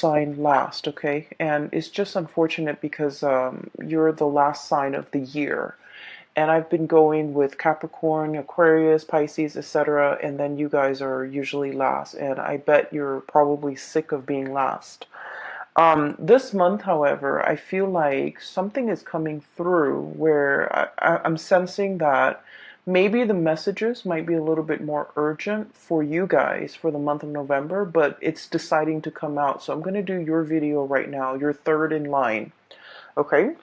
sign last, okay? And it's just unfortunate because you're the last sign of the year. And I've been going with Capricorn, Aquarius, Pisces, etc. And then you guys are usually last. And I bet you're probably sick of being last. This month, however, I feel like something is coming through where I'm sensing that maybe the messages might be a little bit more urgent for you guys for the month of November, but it's deciding to come out. So I'm going to do your video right now. You're third in line. Okay?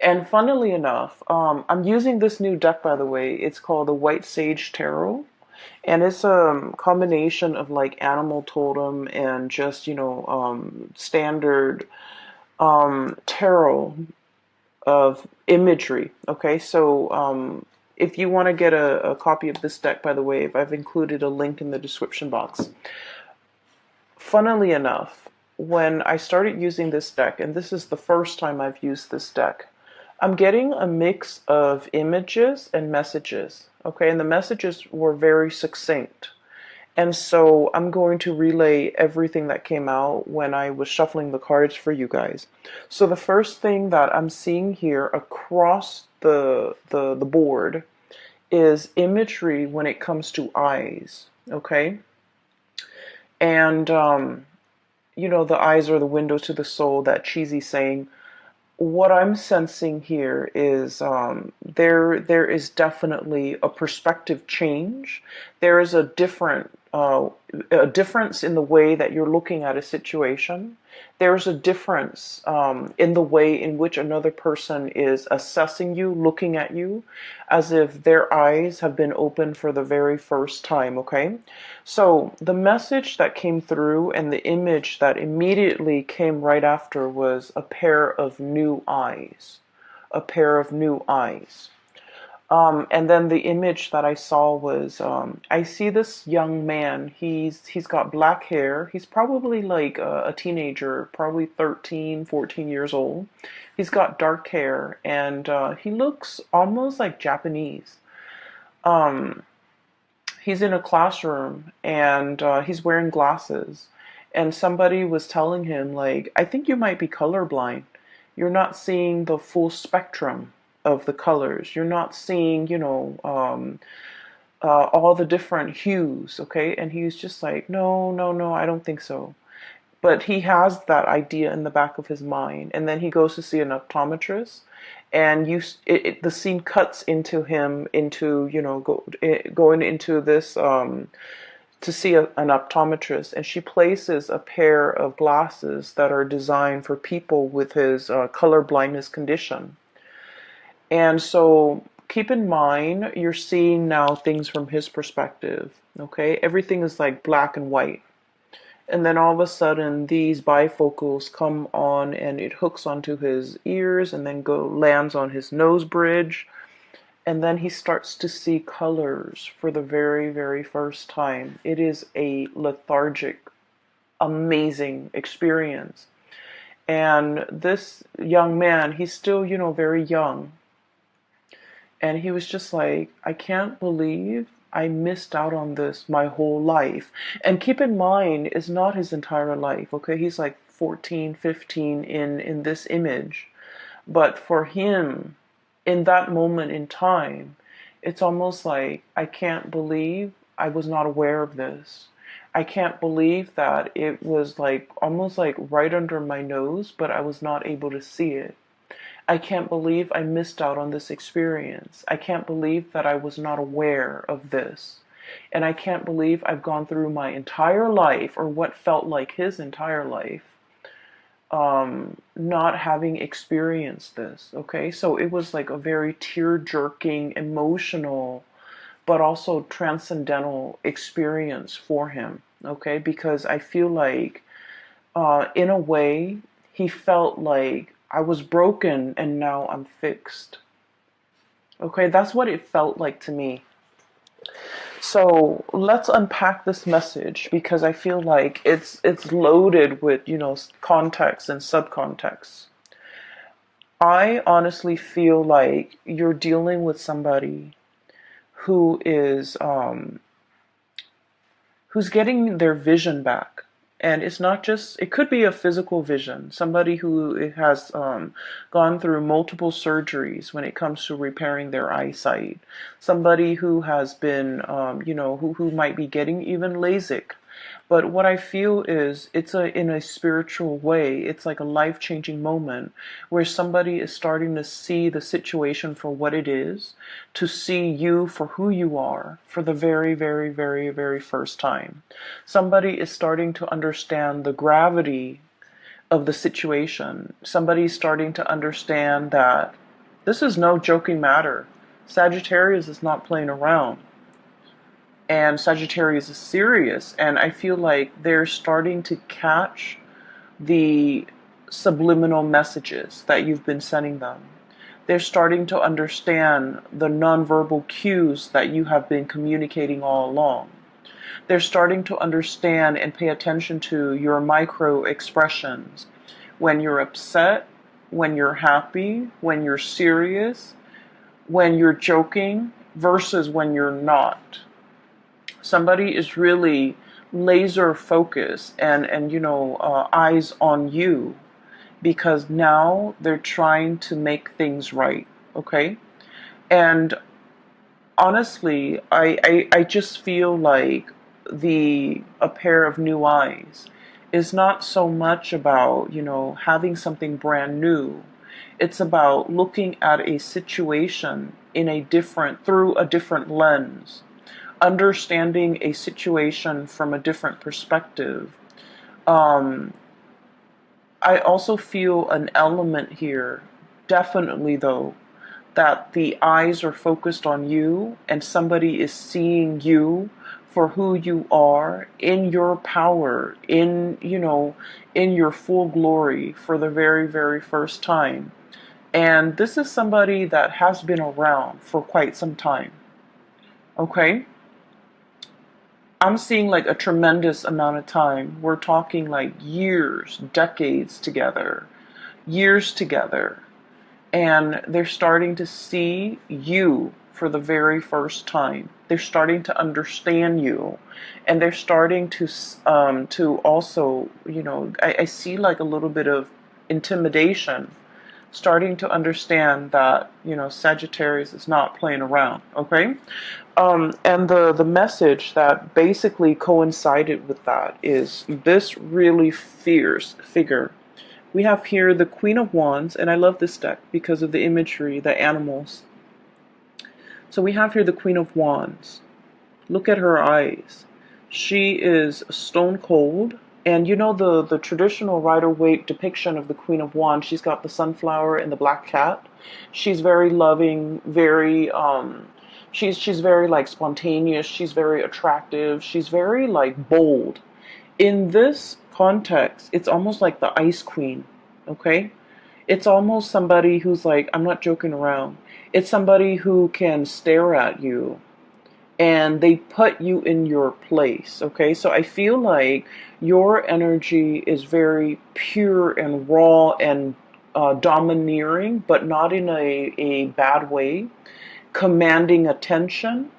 And funnily enough, I'm using this new deck, by the way. It's called the White Sage Tarot. And it's a combination of like animal totem and just, standard tarot of imagery. Okay, so if you want to get a copy of this deck, by the way, I've included a link in the description box. Funnily enough, when I started using this deck, and this is the first time I've used this deck, I'm getting a mix of images and messages. Okay, and the messages were very succinct. And so I'm going to relay everything that came out when I was shuffling the cards for you guys. So the first thing that I'm seeing here across the board is imagery when it comes to eyes. Okay, and the eyes are the windows to the soul, that cheesy saying. What I'm sensing here is there is definitely a perspective change. There is a difference in the way that you're looking at a situation. There's a difference in the way in which another person is assessing you, looking at you, as if their eyes have been opened for the very first time, okay? So the message that came through and the image that immediately came right after was a pair of new eyes. A pair of new eyes. And then the image that I saw was, I see this young man. He's got black hair. He's probably like a teenager, probably 13, 14 years old. He's got dark hair, and he looks almost like Japanese. Um, he's in a classroom, and he's wearing glasses. And somebody was telling him, like, I think you might be colorblind. You're not seeing the full spectrum of the colors. You're not seeing, all the different hues, okay? And he's just like, no, no, no, I don't think so. But he has that idea in the back of his mind. And then he goes to see an optometrist, and the scene cuts into him, going into this, to see an optometrist, and she places a pair of glasses that are designed for people with his color blindness condition. And so keep in mind, you're seeing now things from his perspective, okay? Everything is like black and white. And then all of a sudden, these bifocals come on, and it hooks onto his ears and then lands on his nose bridge. And then he starts to see colors for the very, very first time. It is a lethargic, amazing experience. And this young man, he's still, very young. And he was just like, I can't believe I missed out on this my whole life. And keep in mind, it's not his entire life, okay? He's like 14, 15 in this image. But for him, in that moment in time, it's almost like, I can't believe I was not aware of this. I can't believe that it was like almost like right under my nose, but I was not able to see it. I can't believe I missed out on this experience. I can't believe that I was not aware of this. And I can't believe I've gone through my entire life, or what felt like his entire life, not having experienced this. Okay, so it was like a very tear-jerking, emotional, but also transcendental experience for him. Okay, because I feel like, in a way, he felt like I was broken and now I'm fixed. Okay, that's what it felt like to me. So let's unpack this message, because I feel like it's loaded with, context and subcontext. I honestly feel like you're dealing with somebody who is who's getting their vision back. And it's not just, it could be a physical vision, somebody who has gone through multiple surgeries when it comes to repairing their eyesight, somebody who has been, who might be getting even LASIK. But what I feel is it's in a spiritual way. It's like a life-changing moment where somebody is starting to see the situation for what it is, to see you for who you are for the very, very, very, very first time. Somebody is starting to understand the gravity of the situation. Somebody is starting to understand that this is no joking matter. Sagittarius is not playing around. And Sagittarius is serious, and I feel like they're starting to catch the subliminal messages that you've been sending them. They're starting to understand the nonverbal cues that you have been communicating all along. They're starting to understand and pay attention to your micro expressions. When you're upset, when you're happy, when you're serious, when you're joking versus when you're not. Somebody is really laser focused and eyes on you, because now they're trying to make things right. Okay. And honestly, I just feel like a pair of new eyes is not so much about, having something brand new. It's about looking at a situation through a different lens, understanding a situation from a different perspective. Um, I also feel an element here, definitely though, that the eyes are focused on you and somebody is seeing you for who you are, in your power, in your full glory for the very, very first time. And this is somebody that has been around for quite some time. Okay? I'm seeing like a tremendous amount of time. We're talking like years, decades together, years together. And they're starting to see you for the very first time. They're starting to understand you. And they're starting to also, I see like a little bit of intimidation, starting to understand that, Sagittarius is not playing around, okay? And the message that basically coincided with that is this really fierce figure. We have here the Queen of Wands, and I love this deck because of the imagery, the animals. So we have here the Queen of Wands. Look at her eyes. She is stone cold. And the traditional Rider-Waite depiction of the Queen of Wands, she's got the sunflower and the black cat. She's very loving, very she's very like spontaneous, she's very attractive, she's very like bold. In this context, it's almost like the Ice Queen, okay? It's almost somebody who's like, I'm not joking around. It's somebody who can stare at you and they put you in your place, okay? So I feel like your energy is very pure and raw and domineering, but not in a bad way, commanding attention,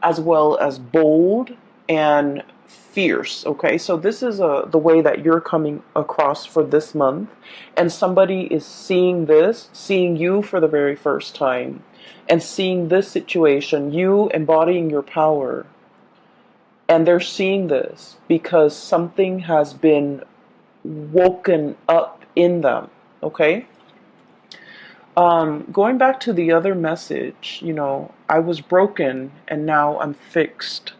as well as bold and fierce. Okay, so this is the way that you're coming across for this month, and somebody is seeing you for the very first time, and seeing this situation, you embodying your power, and they're seeing this because something has been woken up in them. Okay. Going back to the other message, I was broken and now I'm fixed.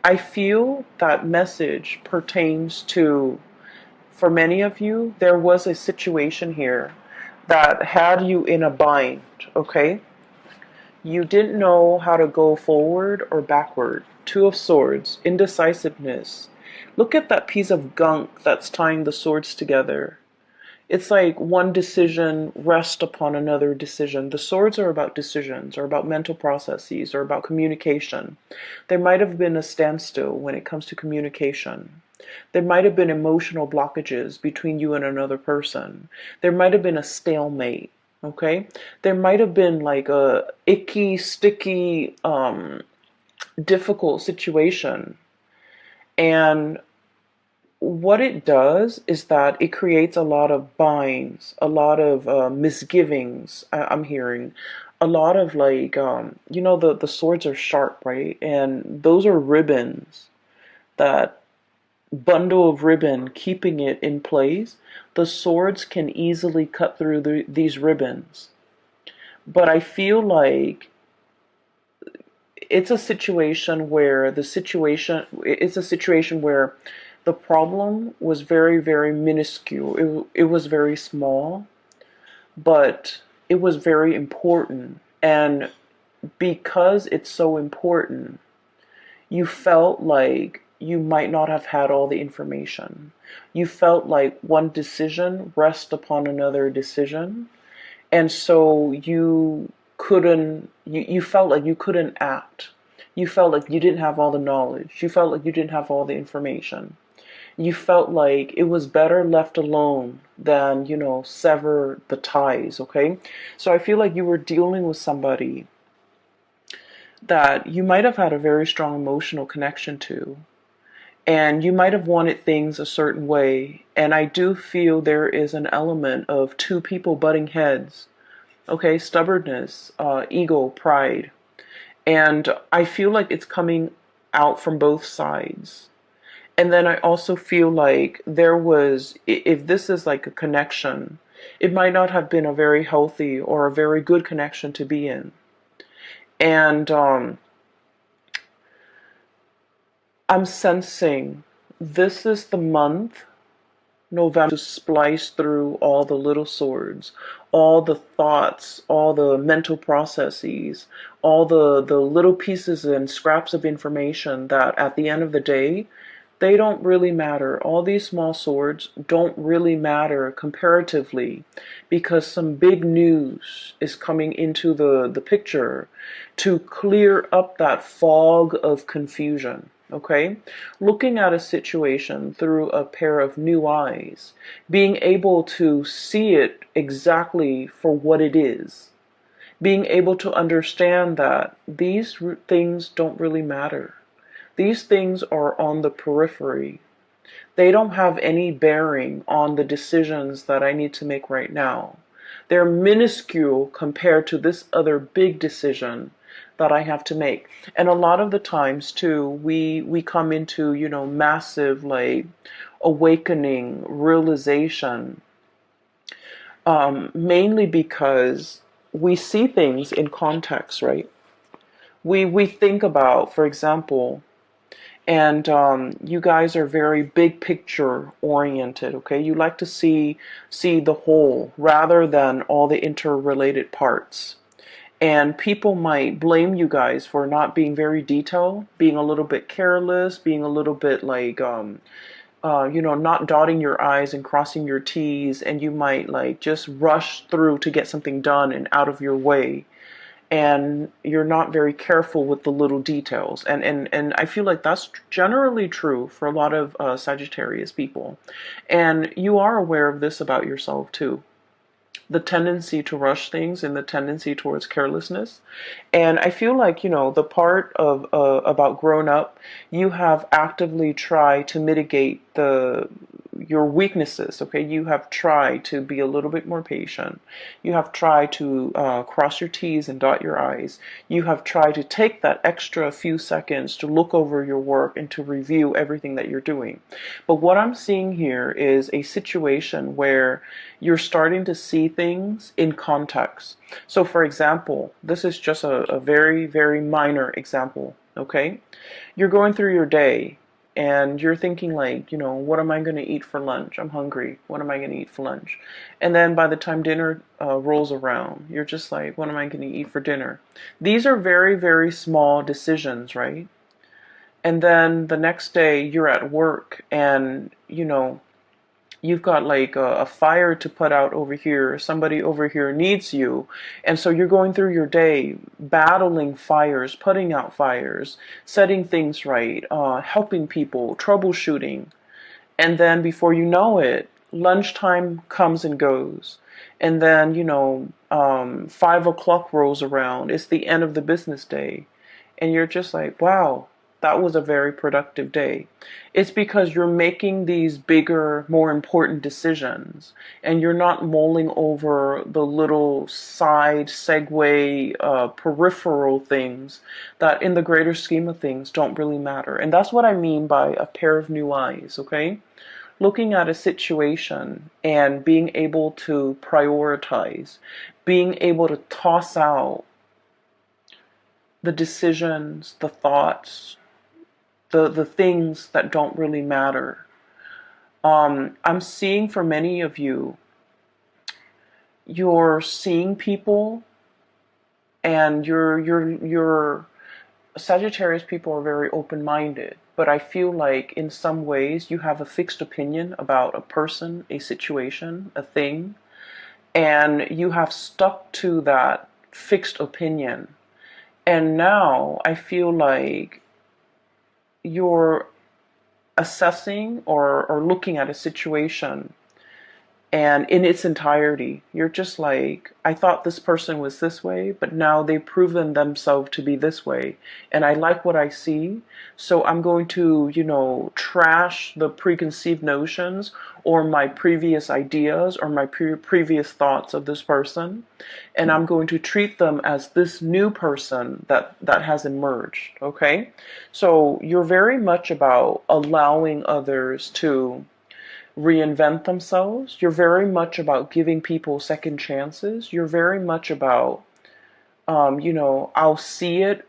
I feel that message pertains to, for many of you, there was a situation here that had you in a bind, okay? You didn't know how to go forward or backward. Two of Swords, indecisiveness. Look at that piece of gunk that's tying the swords together. It's like one decision rests upon another decision. The swords are about decisions, or about mental processes, or about communication. There might have been a standstill when it comes to communication. There might have been emotional blockages between you and another person. There might have been a stalemate, okay? There might have been like a icky, sticky, difficult situation. And what it does is that it creates a lot of binds, a lot of misgivings. I'm hearing a lot of like, the swords are sharp, right? And those are ribbons, that bundle of ribbon keeping it in place. The swords can easily cut through these ribbons. But I feel like it's a situation where the problem was very, very minuscule. It was very small, but it was very important. And because it's so important, you felt like you might not have had all the information. You felt like one decision rests upon another decision. And so you felt like you couldn't act. You felt like you didn't have all the knowledge. You felt like you didn't have all the information. You felt like it was better left alone than, sever the ties, okay? So I feel like you were dealing with somebody that you might have had a very strong emotional connection to, and you might have wanted things a certain way. And I do feel there is an element of two people butting heads, okay? Stubbornness, ego, pride. And I feel like it's coming out from both sides. And then I also feel like if this is like a connection, it might not have been a very healthy or a very good connection to be in. And I'm sensing this is the month, November, to splice through all the little swords, all the thoughts, all the mental processes, all the little pieces and scraps of information that at the end of the day, they don't really matter. All these small swords don't really matter comparatively, because some big news is coming into the picture to clear up that fog of confusion. Okay? Looking at a situation through a pair of new eyes, being able to see it exactly for what it is, being able to understand that these things don't really matter. These things are on the periphery. They don't have any bearing on the decisions that I need to make right now. They're minuscule compared to this other big decision that I have to make. And a lot of the times too, we come into, massive like awakening, realization, mainly because we see things in context, right? We think about, for example, and you guys are very big picture oriented, okay? You like to see the whole rather than all the interrelated parts. And people might blame you guys for not being very detailed, being a little bit careless, being a little bit like, not dotting your I's and crossing your T's, and you might like just rush through to get something done and out of your way. And you're not very careful with the little details. And I feel like that's generally true for a lot of Sagittarius people. And you are aware of this about yourself too, the tendency to rush things and the tendency towards carelessness. And I feel like, the part of about grown up, you have actively tried to mitigate your weaknesses, okay? You have tried to be a little bit more patient. You have tried to cross your T's and dot your I's. You have tried to take that extra few seconds to look over your work and to review everything that you're doing. But what I'm seeing here is a situation where you're starting to see things in context. So for example, this is just a very, very minor example, okay? You're going through your day and you're thinking like, what am I going to eat for lunch? I'm hungry. What am I going to eat for lunch? And then by the time dinner rolls around, you're just like, what am I going to eat for dinner? These are very, very small decisions, right? And then the next day you're at work and, you've got like a fire to put out over here. Somebody over here needs you. And so you're going through your day battling fires, putting out fires, setting things right, helping people, troubleshooting. And then before you know it, lunchtime comes and goes. And then, 5 o'clock rolls around. It's the end of the business day. And you're just like, wow, That was a very productive day. It's because you're making these bigger, more important decisions, and you're not mulling over the little side, segue, peripheral things that in the greater scheme of things don't really matter. And that's what I mean by a pair of new eyes, okay? Looking at a situation and being able to prioritize, being able to toss out the decisions, the thoughts, the things that don't really matter. I'm seeing for many of you, you're seeing people, and you're Sagittarius people are very open-minded, but I feel like in some ways you have a fixed opinion about a person, a situation, a thing, and you have stuck to that fixed opinion. And now I feel like you're assessing or looking at a situation, and in its entirety, you're just like, I thought this person was this way, but now they've proven themselves to be this way. And I like what I see. So I'm going to, trash the preconceived notions or my previous ideas or my previous thoughts of this person. And I'm going to treat them as this new person that has emerged. Okay. So you're very much about allowing others to reinvent themselves. You're very much about giving people second chances. You're very much about, I'll see it,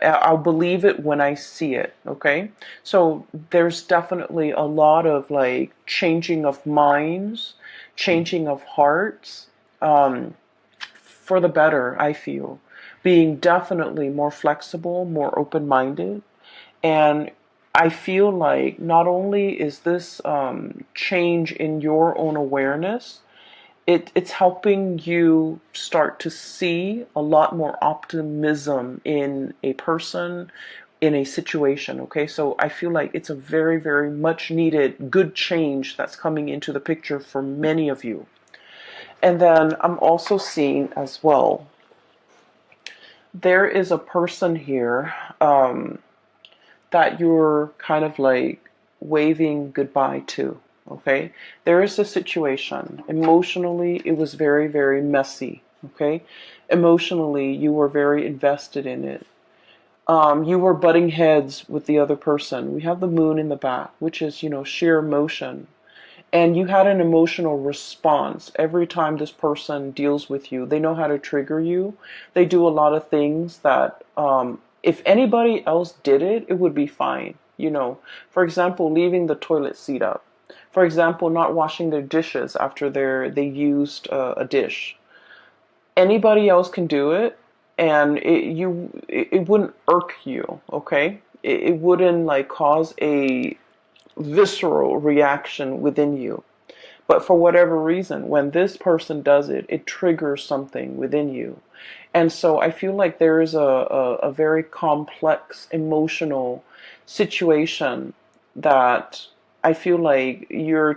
I'll believe it when I see it. Okay. So there's definitely a lot of like changing of minds, changing of hearts, for the better, I feel. Being definitely more flexible, more open-minded. And I feel like not only is this change in your own awareness, it's helping you start to see a lot more optimism in a person, in a situation. Okay, so I feel like it's a very, very much needed good change that's coming into the picture for many of you. And then I'm also seeing as well, there is a person here that you're kind of like waving goodbye to. Okay, there is a situation. Emotionally, it was very, very messy. Okay, emotionally, you were very invested in it. You were butting heads with the other person. We have the moon in the back, which is, sheer emotion. And you had an emotional response every time this person deals with you. They know how to trigger you. They do a lot of things that, if anybody else did it, it would be fine. For example, leaving the toilet seat up. For example, not washing their dishes after they used a dish. Anybody else can do it, and it wouldn't irk you. Okay, it wouldn't like cause a visceral reaction within you. But for whatever reason, when this person does it, it triggers something within you. And so I feel like there is a very complex emotional situation that I feel like you're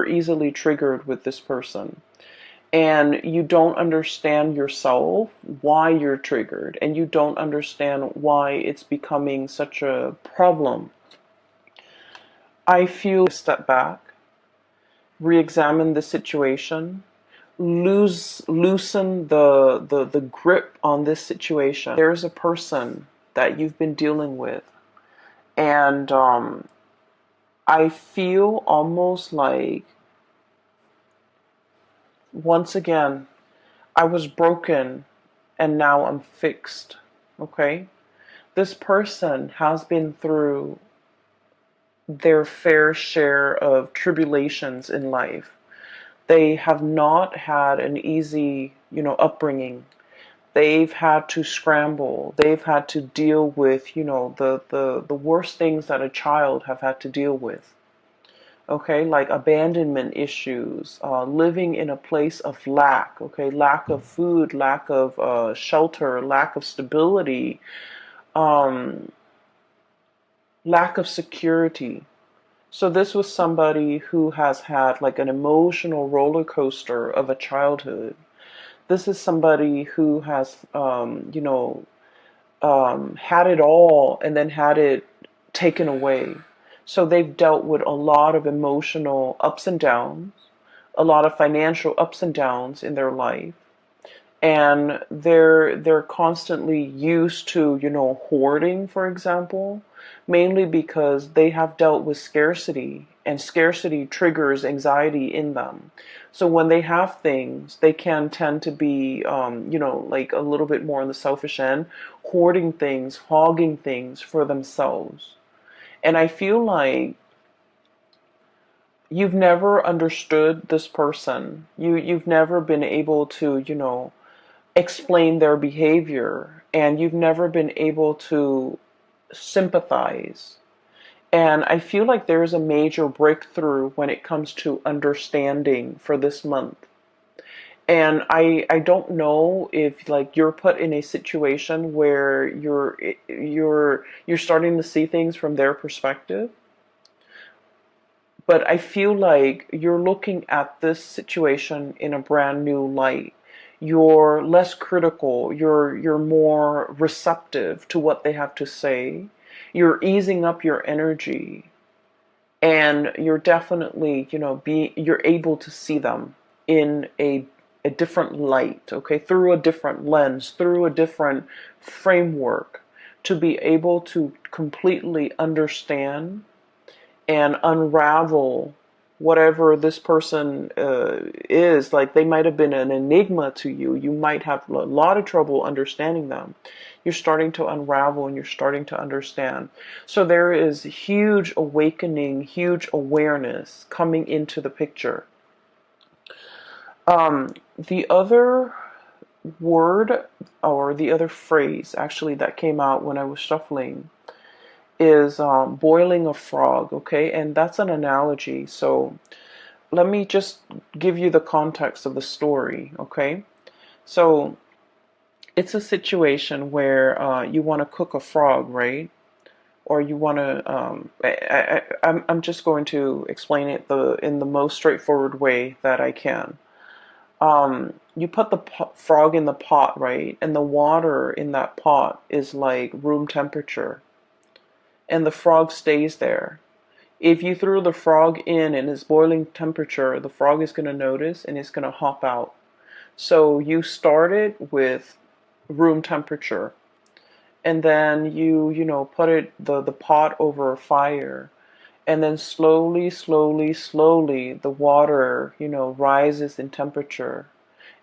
easily triggered with this person. And you don't understand yourself why you're triggered, and you don't understand why it's becoming such a problem. I feel step back, re-examine the situation, loosen the grip on this situation. There's a person that you've been dealing with, and I feel almost like, once again, I was broken and now I'm fixed. Okay? This person has been through their fair share of tribulations in life. They have not had an easy, upbringing. They've had to scramble. They've had to deal with, the worst things that a child have had to deal with. Okay, like abandonment issues, living in a place of lack. Okay, lack of food, lack of shelter, lack of stability, um, lack of security. So this was somebody who has had like an emotional roller coaster of a childhood. This is somebody who has, had it all and then had it taken away. So they've dealt with a lot of emotional ups and downs, a lot of financial ups and downs in their life. And they're constantly used to, hoarding, for example, mainly because they have dealt with scarcity, and scarcity triggers anxiety in them. So when they have things, they can tend to be, like a little bit more on the selfish end, hoarding things, hogging things for themselves. And I feel like you've never understood this person. You've never been able to, explain their behavior, and you've never been able to sympathize. And I feel like there's a major breakthrough when it comes to understanding for this month. And I don't know if like you're put in a situation where you're starting to see things from their perspective, but I feel like you're looking at this situation in a brand new light. You're less critical, you're more receptive to what they have to say. You're easing up your energy, and you're definitely, you're able to see them in a different light, okay, through a different lens, through a different framework, to be able to completely understand and unravel whatever this person is. Like, they might have been an enigma to you. You might have a lot of trouble understanding them. You're starting to unravel and you're starting to understand. So there is huge awakening, huge awareness coming into the picture. The other word, or the other phrase actually, that came out when I was shuffling is boiling a frog, okay? And that's an analogy. So let me just give you the context of the story, okay? So it's a situation where you want to cook a frog, right? Or you want to, I'm just going to explain it in the most straightforward way that I can. You put the frog in the pot, right? And the water in that pot is like room temperature, and the frog stays there. If you threw the frog in and it's boiling temperature, the frog is going to notice and it's going to hop out. So you started with room temperature, and then you put the pot over a fire, and then slowly the water rises in temperature,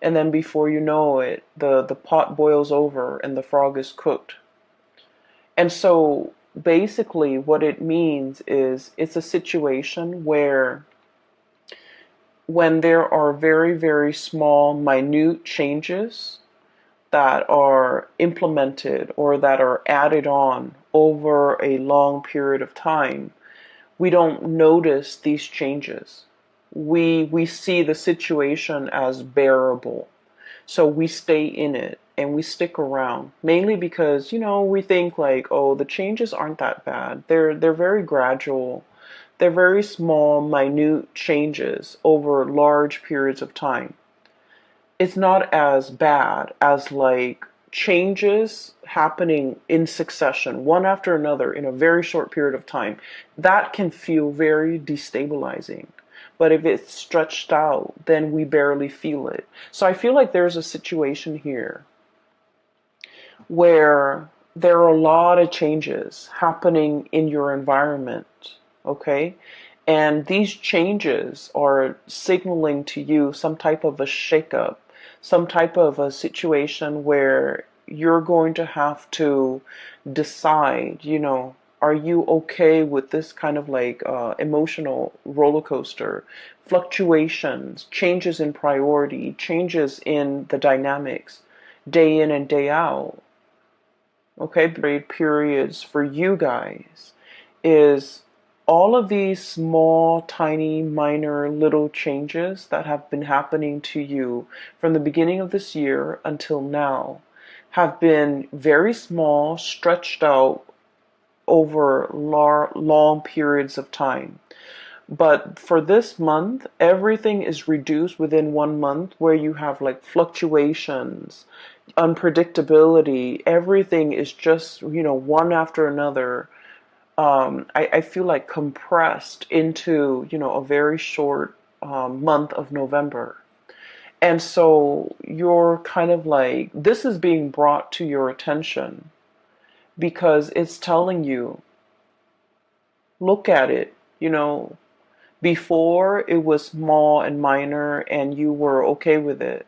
and then before you know it, the pot boils over and the frog is cooked. And so basically what it means is, it's a situation where when there are very, very small, minute changes that are implemented or that are added on over a long period of time, we don't notice these changes. We see the situation as bearable. So we stay in it and we stick around, mainly because, we think like, oh, the changes aren't that bad. They're very gradual. They're very small, minute changes over large periods of time. It's not as bad as like changes happening in succession, one after another, in a very short period of time. That can feel very destabilizing. But if it's stretched out, then we barely feel it. So I feel like there's a situation here where there are a lot of changes happening in your environment, okay? And these changes are signaling to you some type of a shakeup, some type of a situation where you're going to have to decide, are you okay with this kind of like emotional roller coaster, fluctuations, changes in priority, changes in the dynamics, day in and day out? Okay, great periods for you guys is all of these small, tiny, minor, little changes that have been happening to you from the beginning of this year until now have been very small, stretched out over long periods of time. But for this month, everything is reduced within 1 month, where you have like fluctuations, unpredictability. Everything is just, one after another. I feel like compressed into, a very short month of November. And so you're kind of like, this is being brought to your attention because it's telling you, look at it, before it was small and minor and you were okay with it.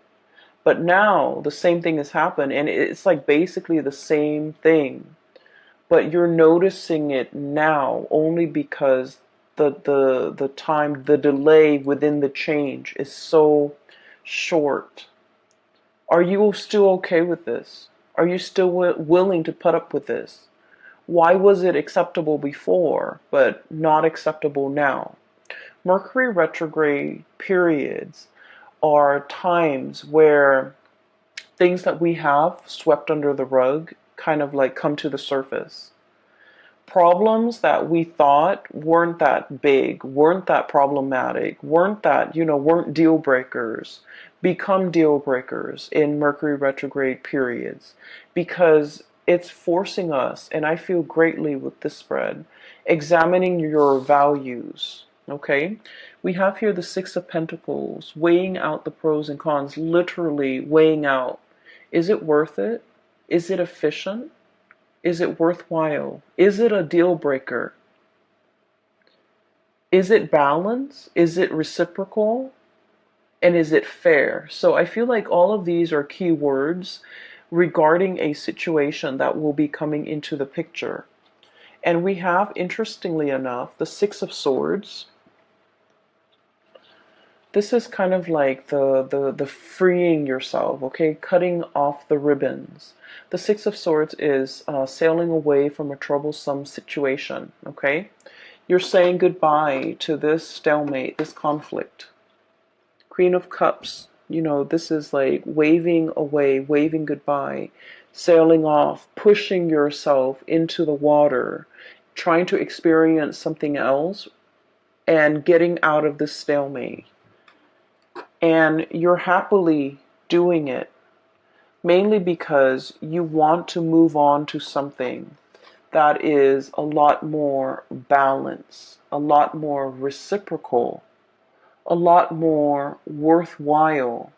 But now the same thing has happened and it's like basically the same thing. But you're noticing it now only because the time, the delay within the change is so short. Are you still okay with this? Are you still willing to put up with this? Why was it acceptable before, but not acceptable now? Mercury retrograde periods are times where things that we have swept under the rug kind of like come to the surface. Problems that we thought weren't that big, weren't that problematic, weren't deal breakers, become deal breakers in Mercury retrograde periods because it's forcing us, and I feel greatly with this spread, examining your values. Okay, we have here the Six of Pentacles, weighing out the pros and cons, literally weighing out. Is it worth it? Is it efficient? Is it worthwhile? Is it a deal breaker? Is it balance? Is it reciprocal? And is it fair? So I feel like all of these are key words regarding a situation that will be coming into the picture. And we have, interestingly enough, the Six of Swords. This is kind of like the freeing yourself, okay? Cutting off the ribbons. The Six of Swords is sailing away from a troublesome situation, okay? You're saying goodbye to this stalemate, this conflict. Queen of Cups, this is like waving away, waving goodbye, sailing off, pushing yourself into the water, trying to experience something else, and getting out of this stalemate. And you're happily doing it, mainly because you want to move on to something that is a lot more balanced, a lot more reciprocal, a lot more worthwhile.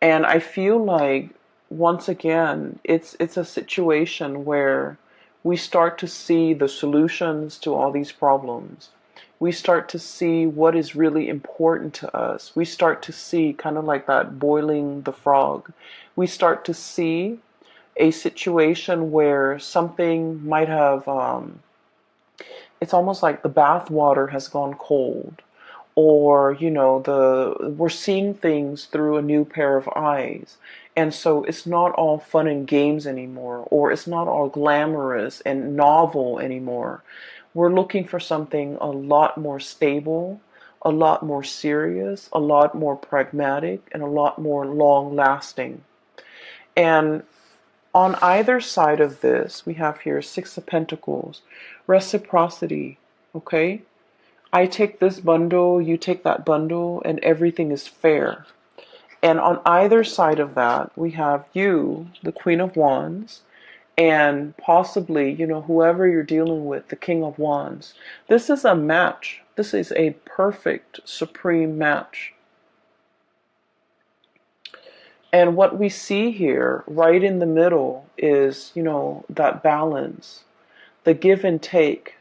And I feel like, once again, it's a situation where we start to see the solutions to all these problems. We start to see what is really important to us. We start to see, kind of like that boiling the frog, we start to see a situation where something might have, it's almost like the bath water has gone cold, or we're seeing things through a new pair of eyes, and so it's not all fun and games anymore, or it's not all glamorous and novel anymore. We're looking for something a lot more stable, a lot more serious, a lot more pragmatic, and a lot more long lasting. And on either side of this, we have here Six of Pentacles, reciprocity, okay? I take this bundle, you take that bundle, and everything is fair. And on either side of that, we have you, the Queen of Wands, and possibly, whoever you're dealing with, the King of Wands. This is a match. This is a perfect, supreme match. And what we see here, right in the middle, is, that balance, the give and take,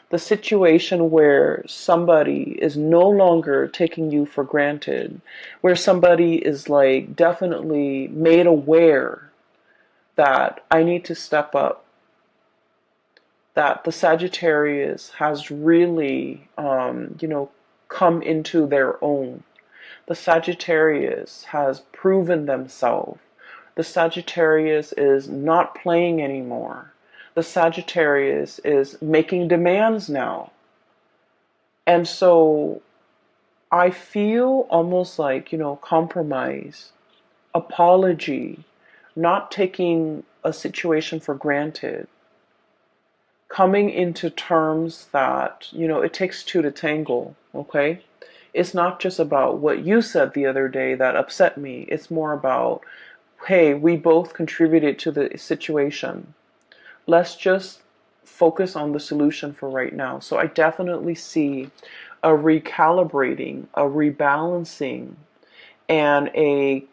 the situation where somebody is no longer taking you for granted, where somebody is like definitely made aware that I need to step up, that the Sagittarius has really, come into their own. The Sagittarius has proven themselves. The Sagittarius is not playing anymore. The Sagittarius is making demands now. And so I feel almost like, compromise, apology, not taking a situation for granted, coming into terms that, it takes two to tangle, okay? It's not just about what you said the other day that upset me. It's more about hey, we both contributed to the situation. Let's just focus on the solution for right now. So I definitely see a recalibrating, a rebalancing, and I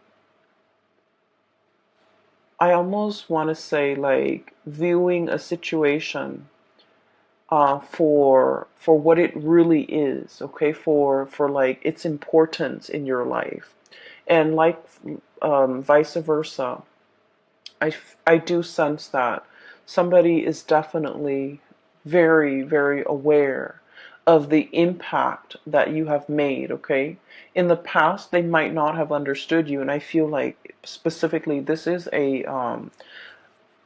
almost want to say like viewing a situation for what it really is, okay, for like its importance in your life, and like vice versa. I do sense that somebody is definitely very, very aware of the impact that you have made, okay? In the past, they might not have understood you, and I feel like specifically this is a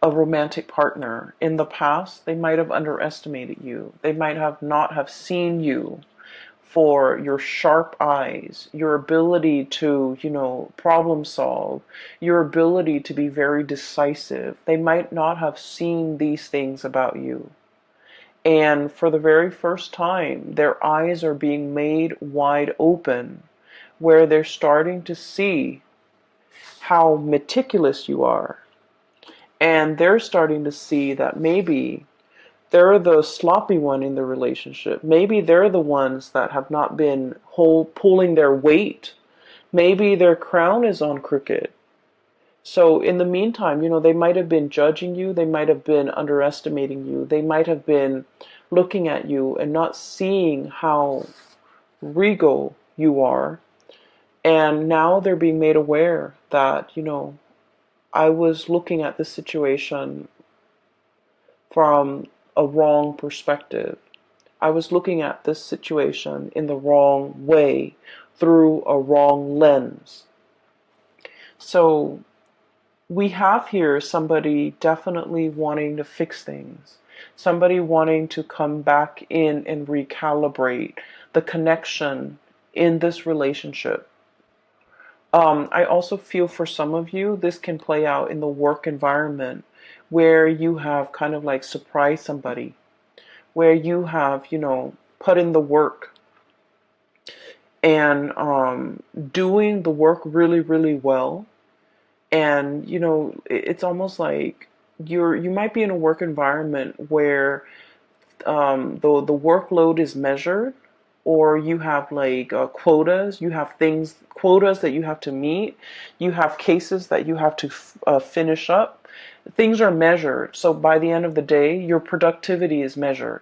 romantic partner. In the past, they might have underestimated you. They might have not have seen you for your sharp eyes, your ability to, problem solve, your ability to be very decisive. They might not have seen these things about you. And for the very first time, their eyes are being made wide open, where they're starting to see how meticulous you are. And they're starting to see that maybe they're the sloppy one in the relationship. Maybe they're the ones that have not been pulling their weight. Maybe their crown is on crooked. So in the meantime, they might have been judging you. They might have been underestimating you. They might have been looking at you and not seeing how regal you are. And now they're being made aware that, I was looking at this situation from a wrong perspective. I was looking at this situation in the wrong way, through a wrong lens. So we have here somebody definitely wanting to fix things, somebody wanting to come back in and recalibrate the connection in this relationship. I also feel for some of you, this can play out in the work environment where you have kind of like surprised somebody, where you have, put in the work and doing the work really, really well. And, it's almost like you might be in a work environment where the workload is measured, or you have like quotas, you have quotas that you have to meet, you have cases that you have to finish up. Things are measured. So by the end of the day, your productivity is measured.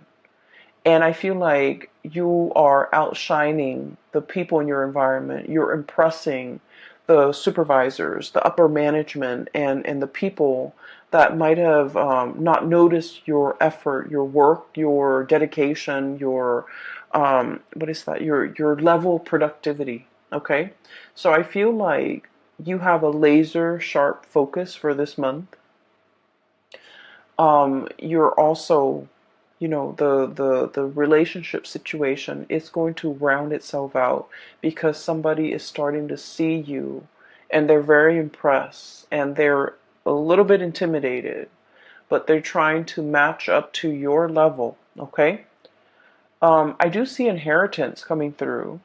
And I feel like you are outshining the people in your environment. You're impressing the supervisors, the upper management, and the people that might have not noticed your effort, your work, your dedication, your your level of productivity. Okay, so I feel like you have a laser sharp focus for this month. You're also, the relationship situation is going to round itself out because somebody is starting to see you, and they're very impressed, and they're a little bit intimidated, but they're trying to match up to your level. Okay. I do see inheritance coming through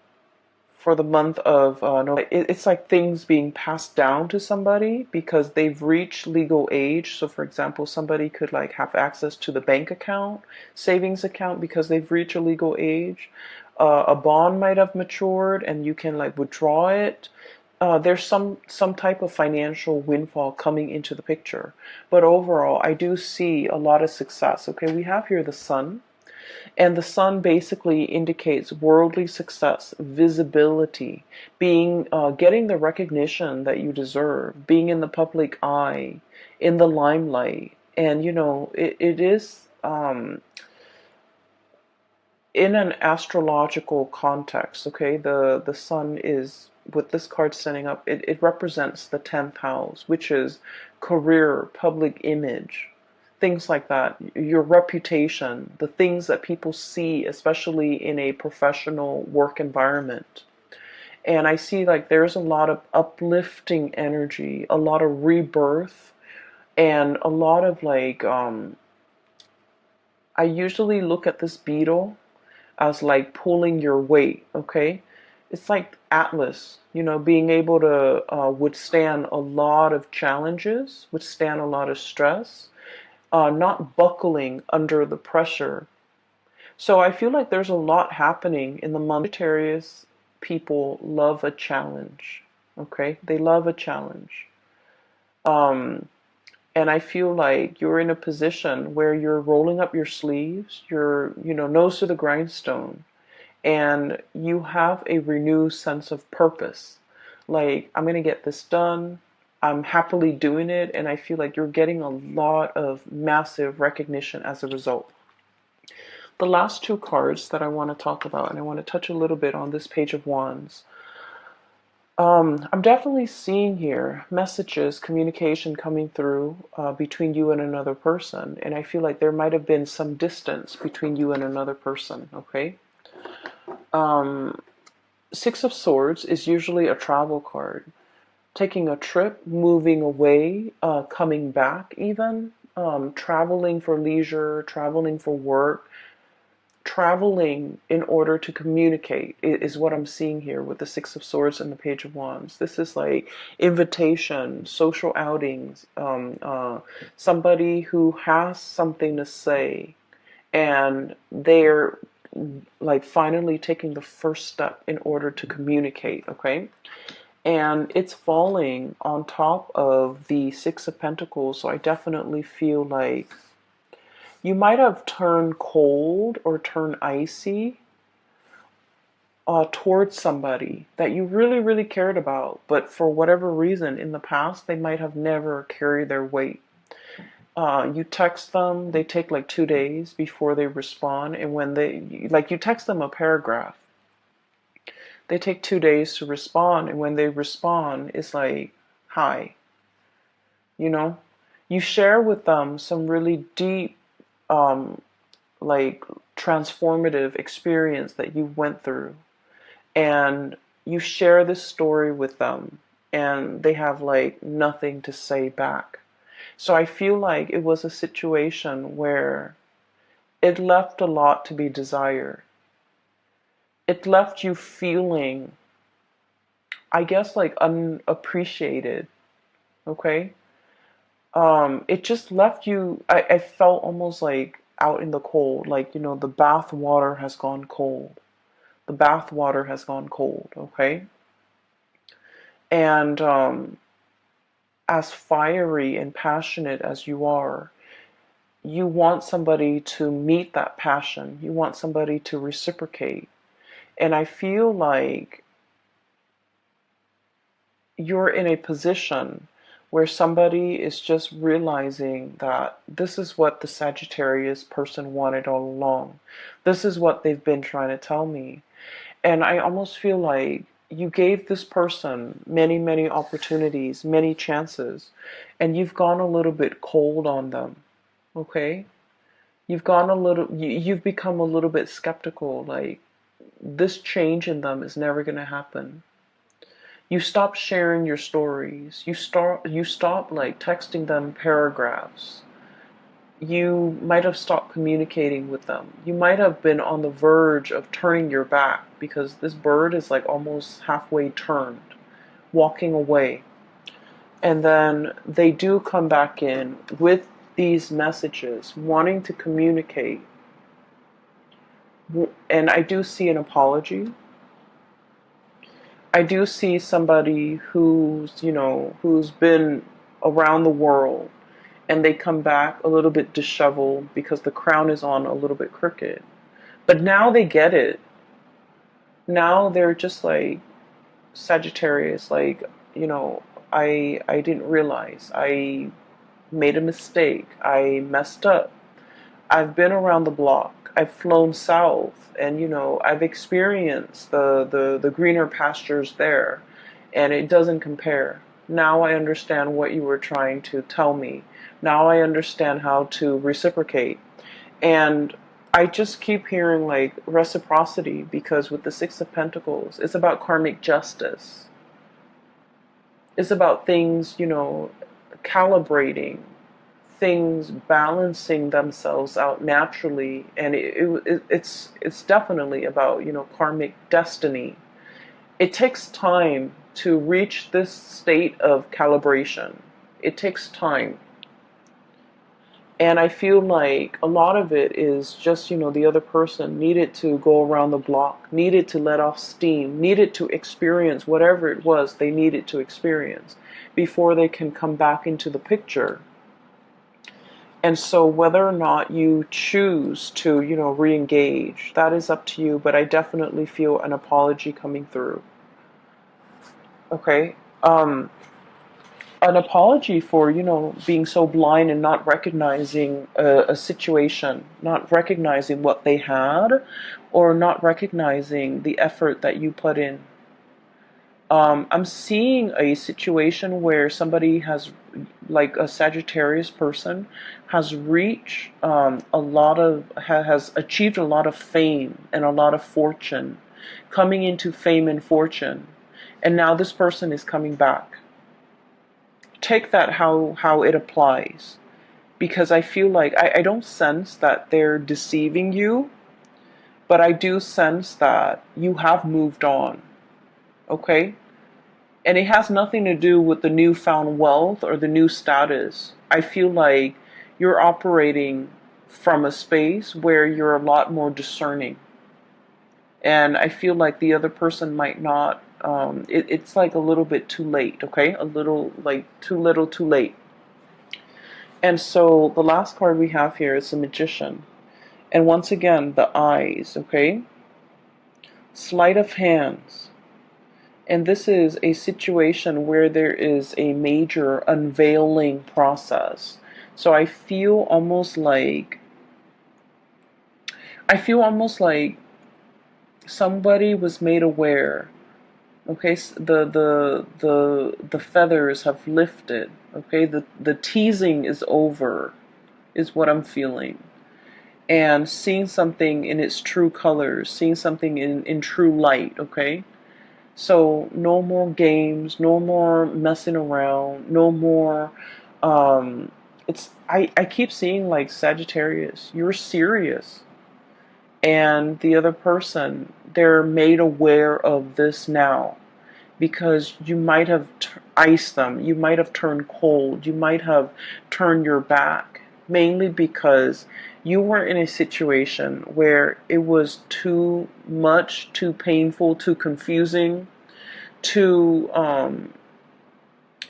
for the month of November. It's like things being passed down to somebody because they've reached legal age. So for example, somebody could like have access to the bank account, savings account, because they've reached a legal age. A bond might have matured and you can like withdraw it. There's some type of financial windfall coming into the picture. But overall, I do see a lot of success. Okay, we have here the sun. And the sun basically indicates worldly success, visibility, being getting the recognition that you deserve, being in the public eye, in the limelight. And it is in an astrological context. Okay, the sun is, with this card standing up, it represents the 10th house, which is career, public image, things like that, your reputation, the things that people see, especially in a professional work environment. And I see like there's a lot of uplifting energy, a lot of rebirth, and a lot of like, I usually look at this beetle as like pulling your weight, okay? it's like Atlas, being able to withstand a lot of challenges, withstand a lot of stress, not buckling under the pressure. So I feel like there's a lot happening in the month. Sagittarius people love a challenge. Okay, they love a challenge. Um, and I feel like you're in a position where you're rolling up your sleeves, you're, nose to the grindstone, and you have a renewed sense of purpose. Like, I'm going to get this done. I'm happily doing it, and I feel like you're getting a lot of massive recognition as a result. The last two cards that I want to talk about, and I want to touch a little bit on this Page of Wands. I'm definitely seeing here messages, communication coming through between you and another person, and I feel like there might have been some distance between you and another person, okay? Six of Swords is usually a travel card. Taking a trip, moving away, coming back even, traveling for leisure, traveling for work, traveling in order to communicate is what I'm seeing here with the Six of Swords and the Page of Wands. This is like invitation, social outings, somebody who has something to say, and they're like finally taking the first step in order to communicate, okay? And it's falling on top of the Six of Pentacles, so I definitely feel like you might have turned cold or turned icy towards somebody that you really, really cared about, but for whatever reason in the past, they might have never carried their weight. You text them, they take like 2 days before they respond, and when you text them a paragraph, they take 2 days to respond, and when they respond, it's like, hi, you know? You share with them some really deep, like transformative experience that you went through, and you share this story with them, and they have like nothing to say back. So I feel like it was a situation where it left a lot to be desired. It left you feeling, I guess, like unappreciated, okay? It just left you, I felt almost like out in the cold, like, the bath water has gone cold. The bath water has gone cold, okay? And as fiery and passionate as you are, you want somebody to meet that passion. You want somebody to reciprocate. And I feel like you're in a position where somebody is just realizing that this is what the Sagittarius person wanted all along. This is what they've been trying to tell me. And I almost feel like you gave this person many, many opportunities, many chances, and you've gone a little bit cold on them. Okay? You've become a little bit skeptical, like this change in them is never going to happen. You stop sharing your stories. You stop like texting them paragraphs. You might have stopped communicating with them. You might have been on the verge of turning your back because this bird is like almost halfway turned, walking away. And then they do come back in with these messages, wanting to communicate. And I do see an apology. I do see somebody who's been around the world, and they come back a little bit disheveled because the crown is on a little bit crooked. But now they get it. Now they're just like, Sagittarius, like, I didn't realize. I made a mistake. I messed up. I've been around the block. I've flown south, and I've experienced the greener pastures there, and it doesn't compare. Now I understand what you were trying to tell me. Now I understand how to reciprocate. And I just keep hearing like reciprocity, because with the Six of Pentacles, it's about karmic justice. It's about things, calibrating, things balancing themselves out naturally, and it's definitely about karmic destiny. It takes time to reach this state of calibration. It takes time. And I feel like a lot of it is just, the other person needed to go around the block, needed to let off steam, needed to experience whatever it was they needed to experience before they can come back into the picture. And so whether or not you choose to, re-engage, that is up to you, but I definitely feel an apology coming through. Okay? An apology for, being so blind and not recognizing a situation, not recognizing what they had, or not recognizing the effort that you put in. I'm seeing a situation where somebody has, like a Sagittarius person, has reached has achieved a lot of fame and a lot of fortune, coming into fame and fortune, and now this person is coming back. Take that how it applies, because I feel like I don't sense that they're deceiving you, but I do sense that you have moved on. Okay? And it has nothing to do with the newfound wealth or the new status. I feel like you're operating from a space where you're a lot more discerning. And I feel like the other person might not, it's like a little bit too late, okay? A little, like too little too late. And so the last card we have here is the Magician. And once again, the eyes, okay? Sleight of hands. And this is a situation where there is a major unveiling process. So I feel almost like somebody was made aware. Okay, the feathers have lifted. Okay, the teasing is over, is what I'm feeling. And seeing something in its true colors, seeing something in true light, okay? So no more games, no more messing around, no more I keep seeing like Sagittarius, you're serious. And the other person, they're made aware of this now, because you might have iced them, you might have turned cold, you might have turned your back, mainly because you were in a situation where it was too much, too painful, too confusing, too,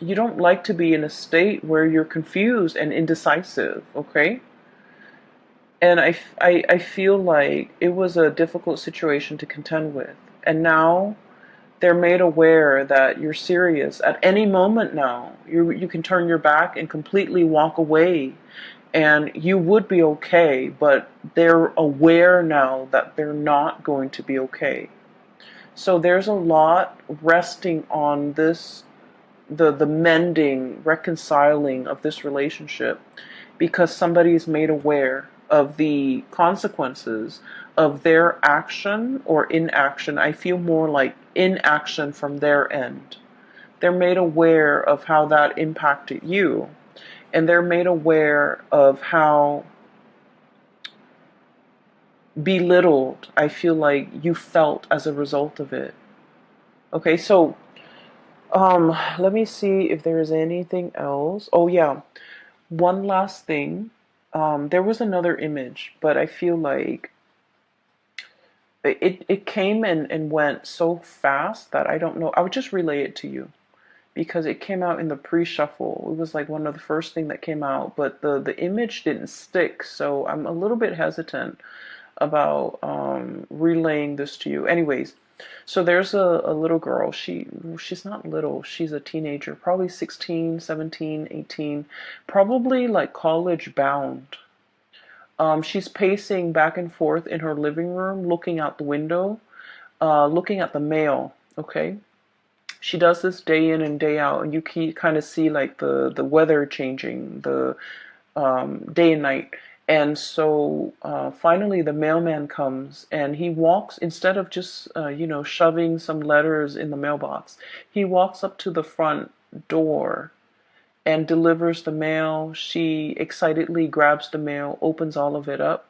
you don't like to be in a state where you're confused and indecisive, okay? And I feel like it was a difficult situation to contend with. And now they're made aware that you're serious. At any moment now, you can turn your back and completely walk away, and you would be okay, but they're aware now that they're not going to be okay. So there's a lot resting on this, the mending, reconciling of this relationship, because somebody is made aware of the consequences of their action or inaction. I feel more like inaction from their end. They're made aware of how that impacted you, and they're made aware of how belittled I feel like you felt as a result of it. Okay, so let me see if there's anything else. Oh yeah, one last thing. There was another image, but I feel like it came and went so fast that I don't know. I would just relay it to you because it came out in the pre-shuffle. It was like one of the first thing that came out, but the image didn't stick, so I'm a little bit hesitant about relaying this to you. Anyways, so there's a little girl. She's not little. She's a teenager, probably 16, 17, 18, probably like college bound. She's pacing back and forth in her living room, looking out the window, looking at the mail. Okay, she does this day in and day out, and you can kind of see like the weather changing, the day and night. And so finally the mailman comes, and he walks, instead of just shoving some letters in the mailbox, he walks up to the front door and delivers the mail. She excitedly grabs the mail, opens all of it up,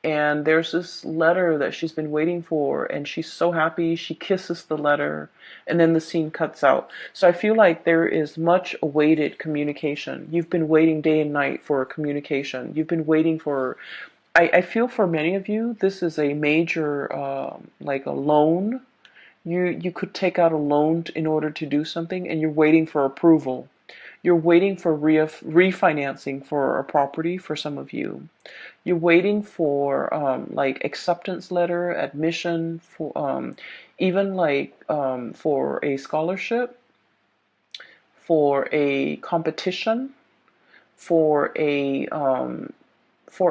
and there's this letter that she's been waiting for, and she's so happy. She kisses the letter, and then the scene cuts out. So I feel like there is much awaited communication. You've been waiting day and night for communication. You've been waiting for, I feel for many of you, this is a major, like a loan. You could take out a loan in order to do something, and you're waiting for approval. You're waiting for refinancing for a property for some of you. You're waiting for like acceptance letter, admission, for even like for a scholarship, for a competition, for a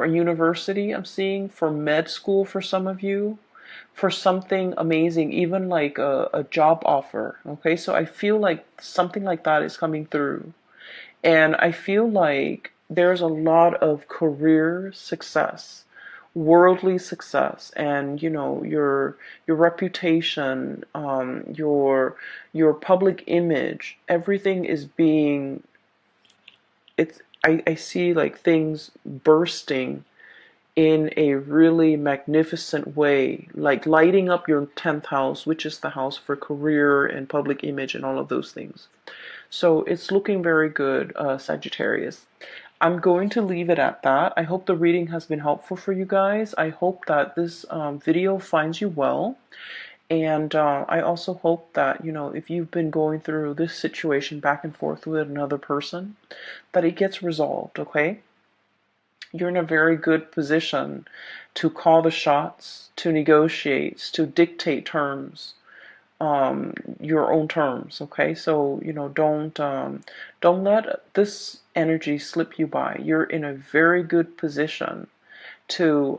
university. I'm seeing for med school for some of you, for something amazing, even like a job offer. Okay, so I feel like something like that is coming through. And I feel like there's a lot of career success, worldly success, and you know your reputation, your public image, everything is being. It's I see like things bursting in a really magnificent way, like lighting up your 10th house, which is the house for career and public image and all of those things. So it's looking very good, Sagittarius. I'm going to leave it at that. I hope the reading has been helpful for you guys. I hope that this video finds you well. And I also hope that, you know, if you've been going through this situation back and forth with another person, that it gets resolved, okay? You're in a very good position to call the shots, to negotiate, to dictate terms, your own terms. Okay, so you know, don't let this energy slip you by. You're in a very good position to.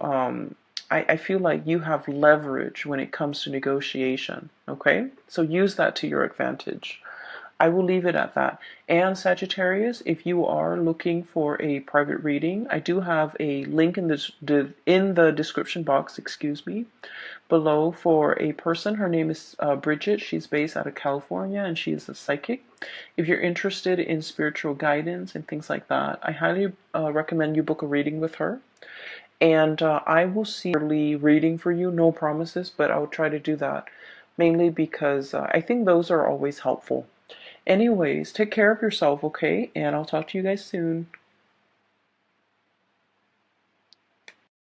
I feel like you have leverage when it comes to negotiation. Okay, so use that to your advantage. I will leave it at that. And Sagittarius, if you are looking for a private reading, I do have a link in the description box, excuse me, below for a person. Her name is Bridget. She's based out of California, and she's a psychic. If you're interested in spiritual guidance and things like that, I highly recommend you book a reading with her. And I will see early reading for you. No promises, but I'll try to do that, mainly because I think those are always helpful. Anyways, take care of yourself, okay? And I'll talk to you guys soon.